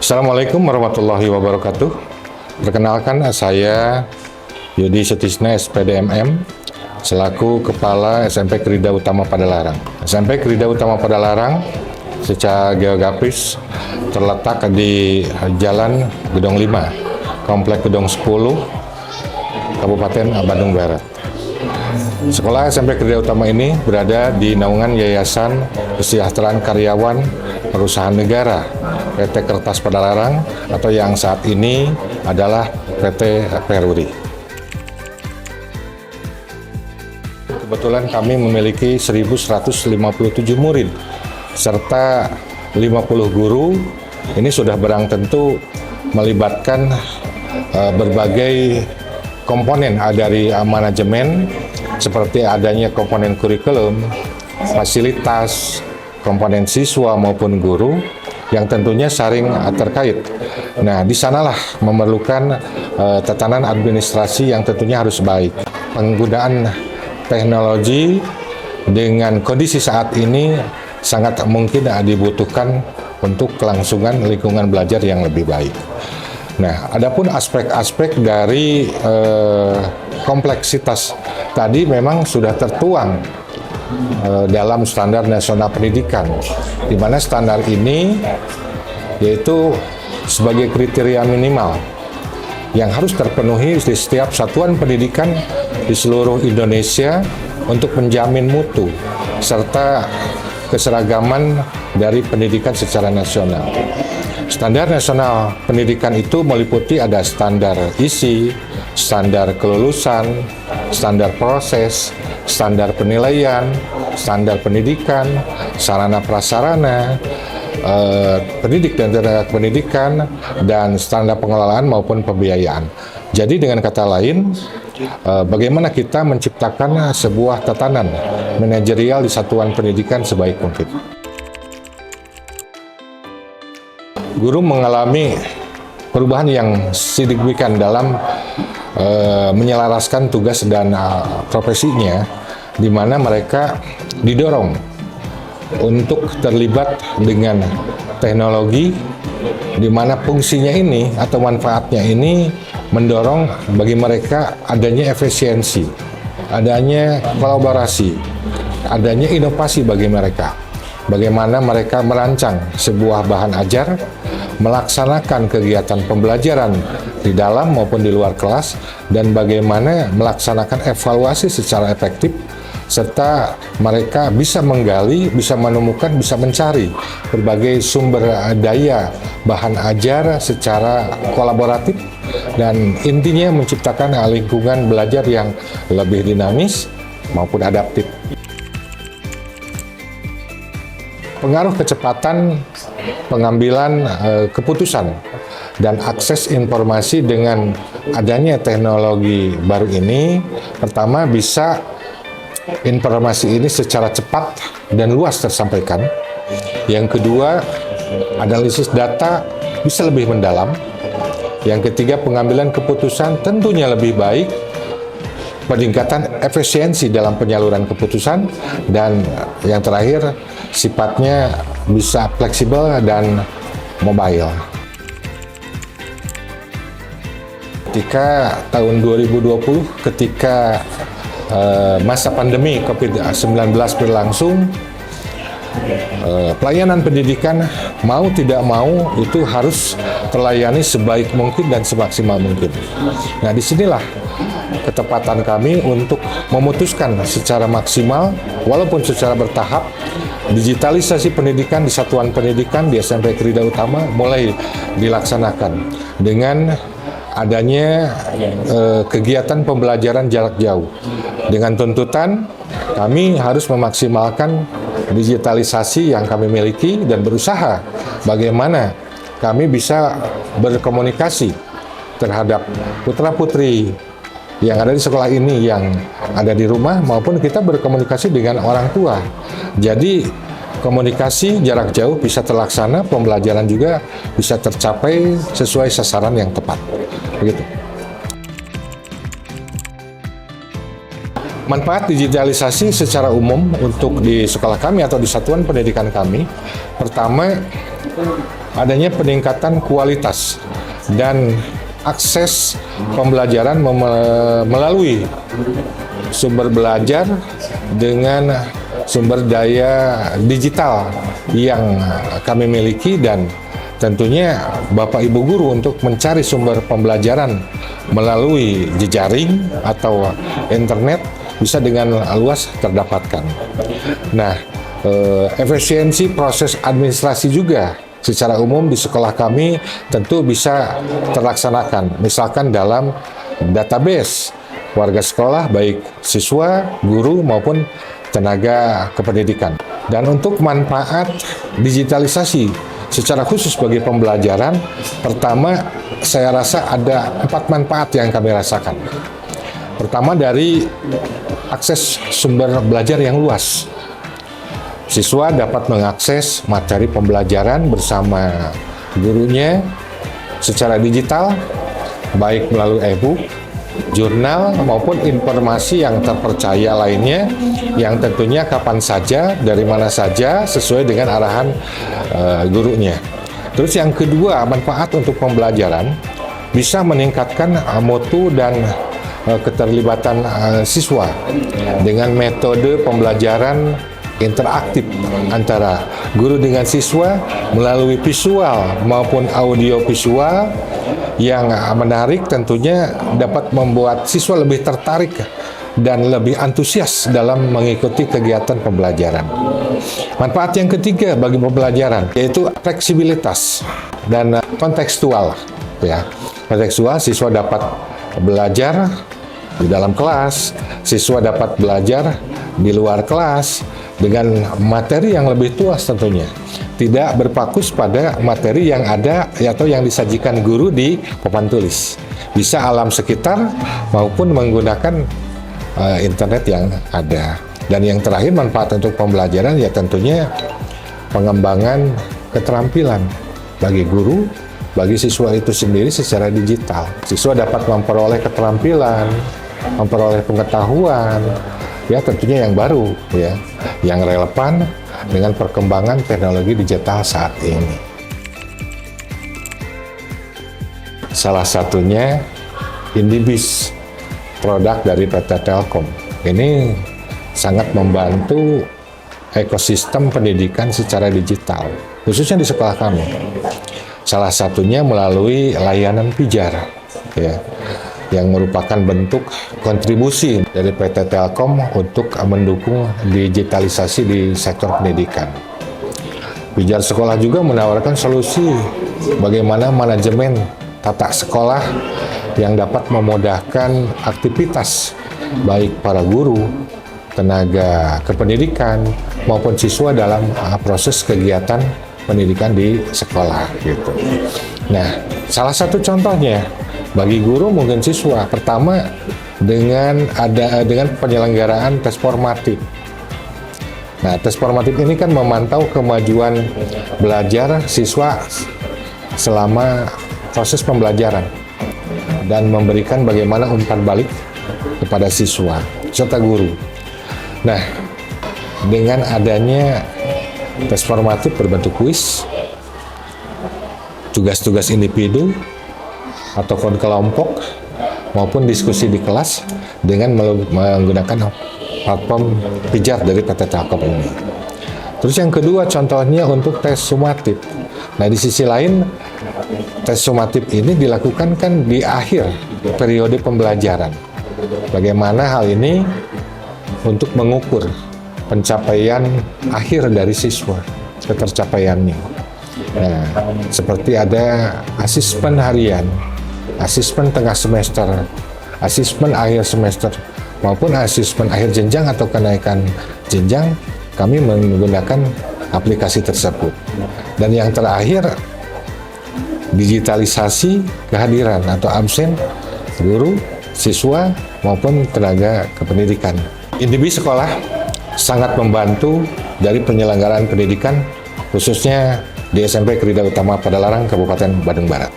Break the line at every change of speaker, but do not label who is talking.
Assalamualaikum warahmatullahi wabarakatuh. Perkenalkan, saya Yudi Sutisna, SPDMM, selaku Kepala SMP Krida Utama Padalarang. SMP Krida Utama Padalarang secara geografis terletak di Jalan Gedong 5, Komplek Gedong 10, Kabupaten Bandung Barat. Sekolah SMP Krida Utama ini berada di naungan Yayasan Kesejahteraan Karyawan Perusahaan Negara PT Kertas Padalarang atau yang saat ini adalah PT Peruri. Kebetulan kami memiliki 1.157 murid serta 50 guru. Ini sudah barang tentu melibatkan berbagai komponen dari manajemen, seperti adanya komponen kurikulum, fasilitas, komponen siswa maupun guru yang tentunya saling terkait. Nah, di sanalah memerlukan tatanan administrasi yang tentunya harus baik. Penggunaan teknologi dengan kondisi saat ini sangat mungkin dibutuhkan untuk kelangsungan lingkungan belajar yang lebih baik. Nah, adapun aspek-aspek dari kompleksitas tadi memang sudah tertuang dalam standar nasional pendidikan, di mana standar ini yaitu sebagai kriteria minimal yang harus terpenuhi di setiap satuan pendidikan di seluruh Indonesia untuk menjamin mutu serta keseragaman dari pendidikan secara nasional. Standar nasional pendidikan itu meliputi ada standar isi, standar kelulusan, standar proses, standar penilaian, standar pendidikan, sarana prasarana, pendidik dan tenaga pendidikan, dan standar pengelolaan maupun pembiayaan. Jadi dengan kata lain, bagaimana kita menciptakan sebuah tatanan manajerial di satuan pendidikan sebaik mungkin. Guru mengalami perubahan yang signifikan dalam menyelaraskan tugas dan profesinya, di mana mereka didorong untuk terlibat dengan teknologi, di mana fungsinya ini atau manfaatnya ini mendorong bagi mereka adanya efisiensi, adanya kolaborasi, adanya inovasi bagi mereka. Bagaimana mereka merancang sebuah bahan ajar, melaksanakan kegiatan pembelajaran di dalam maupun di luar kelas, dan bagaimana melaksanakan evaluasi secara efektif, serta mereka bisa menggali, bisa menemukan, bisa mencari berbagai sumber daya bahan ajar secara kolaboratif, dan intinya menciptakan lingkungan belajar yang lebih dinamis maupun adaptif. Pengaruh kecepatan pengambilan keputusan dan akses informasi dengan adanya teknologi baru ini, pertama bisa informasi ini secara cepat dan luas tersampaikan. Yang kedua, analisis data bisa lebih mendalam. Yang ketiga, pengambilan keputusan tentunya lebih baik, peningkatan efisiensi dalam penyaluran keputusan, dan yang terakhir sifatnya bisa fleksibel dan mobile. Ketika tahun 2020, ketika masa pandemi COVID-19 berlangsung, pelayanan pendidikan mau tidak mau itu harus terlayani sebaik mungkin dan semaksimal mungkin. Nah, disinilah ketepatan kami untuk memutuskan secara maksimal, walaupun secara bertahap, digitalisasi pendidikan di satuan pendidikan di SMP Krida Utama mulai dilaksanakan dengan adanya kegiatan pembelajaran jarak jauh. Dengan tuntutan kami harus memaksimalkan digitalisasi yang kami miliki dan berusaha bagaimana kami bisa berkomunikasi terhadap putra-putri yang ada di sekolah ini, yang ada di rumah, maupun kita berkomunikasi dengan orang tua. Jadi komunikasi jarak jauh bisa terlaksana, pembelajaran juga bisa tercapai sesuai sasaran yang tepat. Begitu. Manfaat digitalisasi secara umum untuk di sekolah kami atau di satuan pendidikan kami, pertama, adanya peningkatan kualitas dan akses pembelajaran melalui sumber belajar dengan sumber daya digital yang kami miliki, dan tentunya Bapak Ibu guru untuk mencari sumber pembelajaran melalui jejaring atau internet bisa dengan luas terdapatkan. Nah, efisiensi proses administrasi juga secara umum di sekolah kami tentu bisa terlaksanakan, misalkan dalam database warga sekolah, baik siswa, guru, maupun tenaga kependidikan. Dan untuk manfaat digitalisasi secara khusus bagi pembelajaran, pertama saya rasa ada 4 manfaat yang kami rasakan. Pertama, dari akses sumber belajar yang luas. Siswa dapat mengakses materi pembelajaran bersama gurunya secara digital, baik melalui e-book, jurnal, maupun informasi yang terpercaya lainnya, yang tentunya kapan saja, dari mana saja, sesuai dengan arahan gurunya. Terus yang kedua, manfaat untuk pembelajaran bisa meningkatkan mutu dan keterlibatan siswa dengan metode pembelajaran interaktif antara guru dengan siswa melalui visual maupun audio visual yang menarik, tentunya dapat membuat siswa lebih tertarik dan lebih antusias dalam mengikuti kegiatan pembelajaran. Manfaat yang ketiga bagi pembelajaran yaitu fleksibilitas dan kontekstual. Ya, kontekstual, siswa dapat belajar di dalam kelas, siswa dapat belajar di luar kelas dengan materi yang lebih luas tentunya. Tidak berfokus pada materi yang ada atau yang disajikan guru di papan tulis. Bisa alam sekitar maupun menggunakan internet yang ada. Dan yang terakhir, manfaat untuk pembelajaran ya tentunya pengembangan keterampilan bagi guru, bagi siswa itu sendiri secara digital. Siswa dapat memperoleh keterampilan, memperoleh pengetahuan, ya tentunya yang baru, ya, yang relevan dengan perkembangan teknologi digital saat ini. Salah satunya Indibis, produk dari PT Telkom. Ini sangat membantu ekosistem pendidikan secara digital, khususnya di sekolah kami. Salah satunya melalui layanan pijar, ya, yang merupakan bentuk kontribusi dari PT Telkom untuk mendukung digitalisasi di sektor pendidikan. Pijar Sekolah juga menawarkan solusi bagaimana manajemen tata sekolah yang dapat memudahkan aktivitas baik para guru, tenaga kependidikan, maupun siswa dalam proses kegiatan pendidikan di sekolah gitu. Nah, salah satu contohnya bagi guru mungkin siswa, pertama dengan penyelenggaraan tes formatif. Nah, tes formatif ini kan memantau kemajuan belajar siswa selama proses pembelajaran dan memberikan bagaimana umpan balik kepada siswa serta guru. Nah, dengan adanya tes formatif berbentuk kuis, tugas-tugas individu atau kelompok maupun diskusi di kelas dengan menggunakan platform pijar dari PT Telkom ini. Terus yang kedua contohnya untuk tes sumatif. Nah, di sisi lain tes sumatif ini dilakukan kan di akhir periode pembelajaran. Bagaimana hal ini untuk mengukur pencapaian akhir dari siswa, ketercapaiannya. Nah, seperti ada asesmen harian, asesmen tengah semester, asesmen akhir semester, maupun asesmen akhir jenjang atau kenaikan jenjang, kami menggunakan aplikasi tersebut. Dan yang terakhir, digitalisasi kehadiran atau absen guru, siswa, maupun tenaga kependidikan. Indibis Sekolah sangat membantu dari penyelenggaraan pendidikan, khususnya di SMP Krida Utama Padalarang, Kabupaten Bandung Barat.